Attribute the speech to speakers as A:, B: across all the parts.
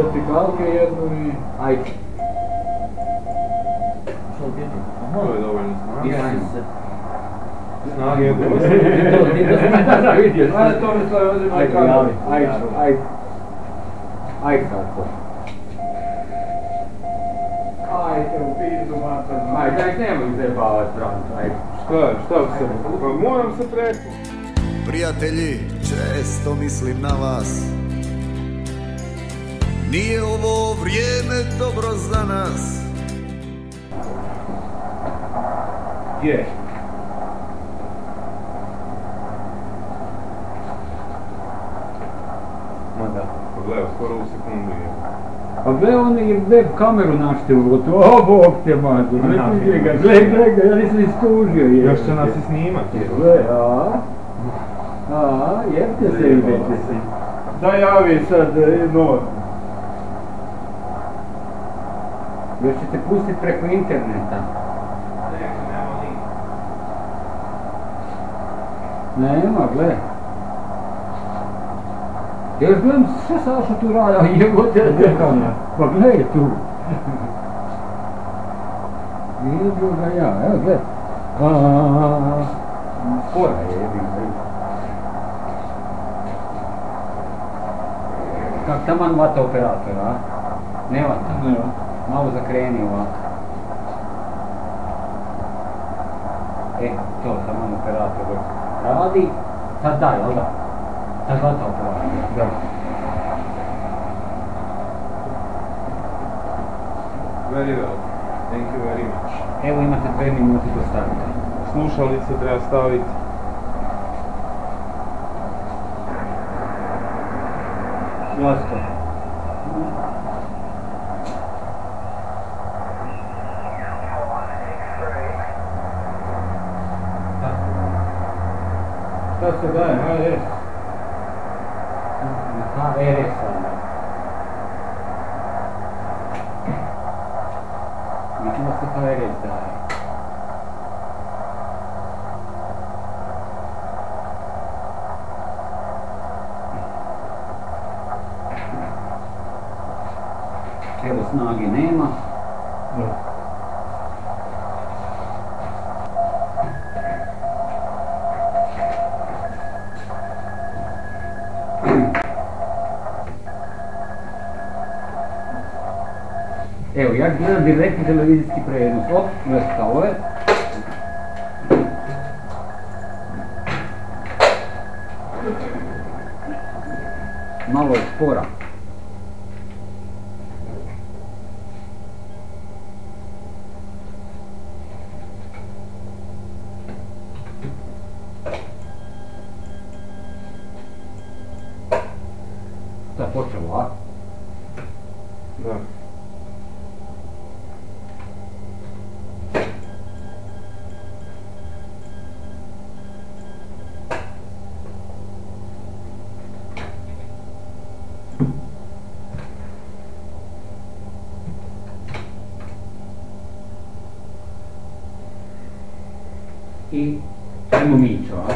A: vertikalke jednu i...
B: Ajde.
C: Što vidi?
D: To je dovoljno snage.
B: Isuse.
D: Snage je dovoljno.
B: Ti to sam tada vidio.
A: Ajde, to mi sve ovdje
B: Ajde, javi. Ajde. Ajde sad to.
A: Ajde, u pizdu materno.
B: Ajde, nemoj zajebavati, Branko, ajde.
D: Šta se? Pa moram se preko.
E: Prijatelji, često mislim na vas. Nije ovo vrijeme dobro za nas.
D: Gdje?
B: Ma da.
D: Pogledaj, skoro u sekundu je.
A: A gle, on je web kameru naštevu, o bog te mazu, gle ga, ja nisam istužio je.
D: Još će nas i snimati.
A: Gle, jebte se idete si. Da javi sad noć.
B: Još ćete pustiti preko interneta.
A: Nema, gle. Još gledam sve Saša tu rada, jebote. Pa gle tu. Nije druga ja, evo gle.
B: Skora je jebim. Kak taman vata operatora, a? Ne vata?
A: Ne.
B: Malo zakreni ovako. To taman operator radi. Sad da, jel da? Sad vata operator.
A: Da.
D: Very well. Thank you very much.
B: Evo imate 2 minute do starta.
D: Slušalice treba staviti.
A: Jasno. Šta se daje, HRS?
B: HRS onda. Mislim da se HRS daje. Evo snage nema. Evo, ja gledam direktni televizijski prenos. Op, vrstalo je. Malo je spora. Šta je počelo, a?
D: Da.
B: I ajmo Mićo, a?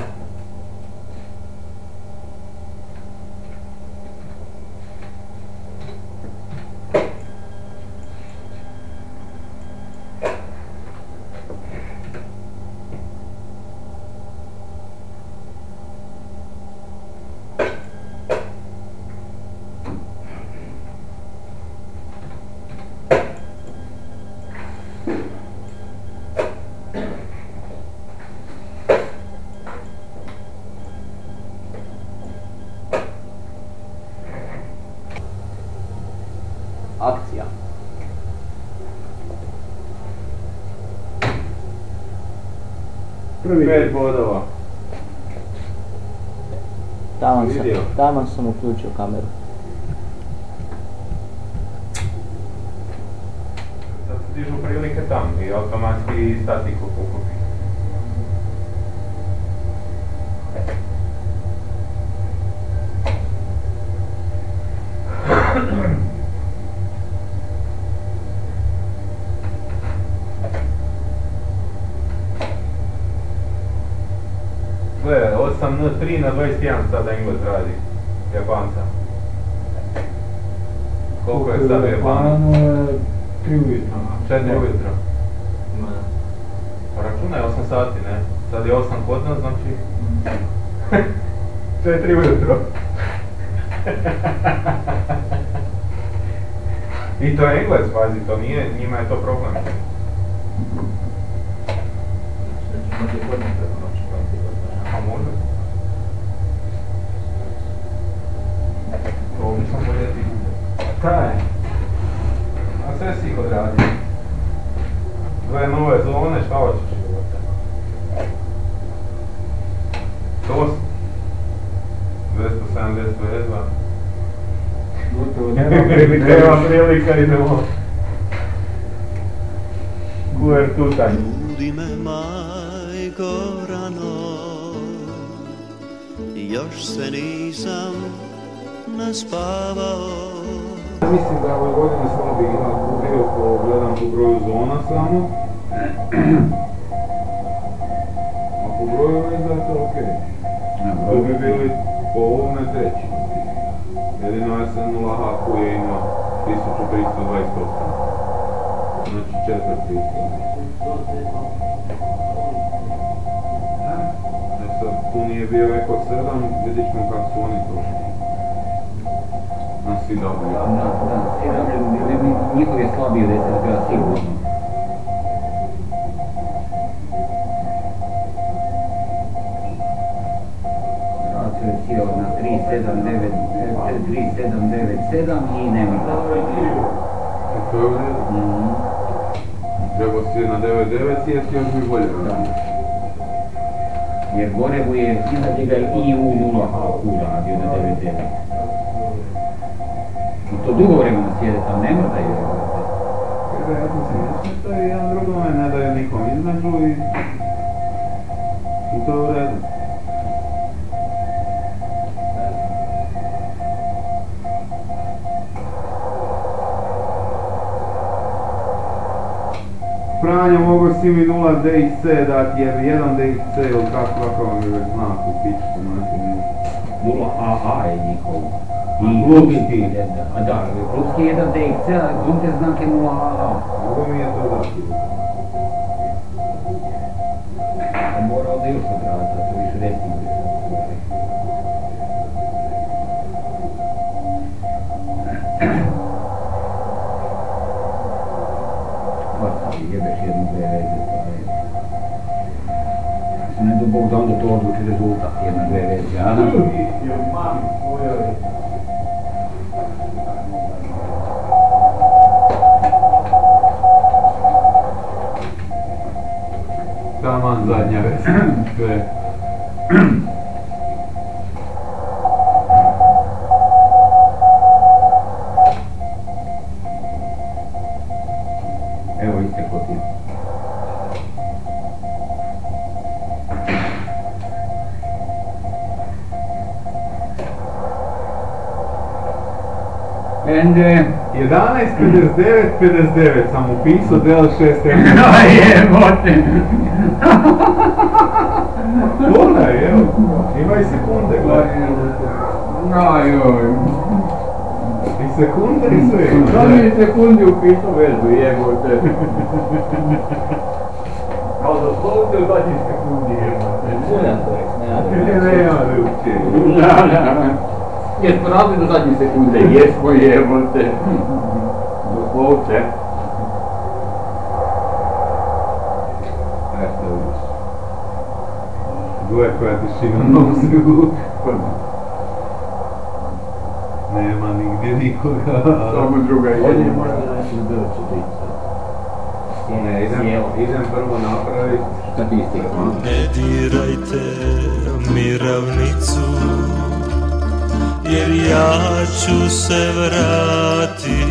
B: Akcija.
A: Prvi.
D: 5 bodova.
C: Taman sam uključio kameru.
D: Sad se dižu prilike tam i automatski statiku pokupi. Gle, 8N3 na 21 sada Englez radi. Japanca. Koliko je sad je plan?
A: 3 ujutro.
D: 4 ujutro. Pa računaj 8 sati, ne? Sad je 8 kod nas, znači... 4 ujutro. I to je Englez, pazi, to nije, njima je to problem. A može? To nisam poljeti. Kaj? A sve si ih odradio. 2 nove zone, šta hoćeš? To 272.
A: Gotovo,
D: Nema prilika, idemo. Kuer tutanj.
E: Budi me, majko, rano, još se nisam naspavao.
D: Mislim da ove godine samo bi bio gledam po broju zona samo. A po broju veza je to okej. To bi bili po ovome treći. Jedino SN0 HQ je imao 1328. Znači četvrti isto. Sad tu nije bio Eko 7, vidit ćemo kako su oni prošli. Na CW.
B: Da, CW, njihov je slabiji od SSB-a sigurno. Ratio je sjeo na 3797 i nema da.
D: To je u redu. Trebao si na 99 sjeti, još bi bolje.
B: Jer gore mu je iznad njega i U0 HQ radio na 99. I to dugo vremena sjede tam, ne mrdaju.
D: Vjerojatno se ne smeta i jedan drugome ne daju nikom između i to je u redu. Franjo, mogo si mi 0 DXC dati jer 1 DXC ili kako vam je već znak u pičku matinu.
B: 0 AA je njihov.
D: Klubski.
B: A da, klubski je 1 DXC, a glumte znak je 0 AA.
D: Mogo mi je to dati.
B: Mora ovdje još odraditi, da to više resno bude. Jebeš jednu dve veze, to je... Ne do Bog da onda to odluči rezultat, jedna dve veze, a?
D: Taman zadnja veza. Sve.
B: Evo isteklo ti. And
D: 11.59 sam upisao del 6
B: jebote.
D: Dobra je, evo. Ima i sekunde, gledaj.
A: Ajoj.
D: I sekunde i sve ima.
A: Zadnji sekundi upisao vezu, jebote.
D: Kao da slovite u zadnji sekundi, jebote.
C: Zuljan to je, ne
D: Nema drugčije.
A: Jesmo radili do zadnje sekunde, jesmo jebote. Doslovce.
D: Eto vidiš. Gle koja tišina nosu. Nema nigdje nikoga.
A: Samo druga
C: Ovdje
A: jedina.
C: možda naći doći biti.
D: Ne, idem prvo napraviti
B: statistiku.
E: Ne dirajte mi ravnicu, jer ja ću se vratiti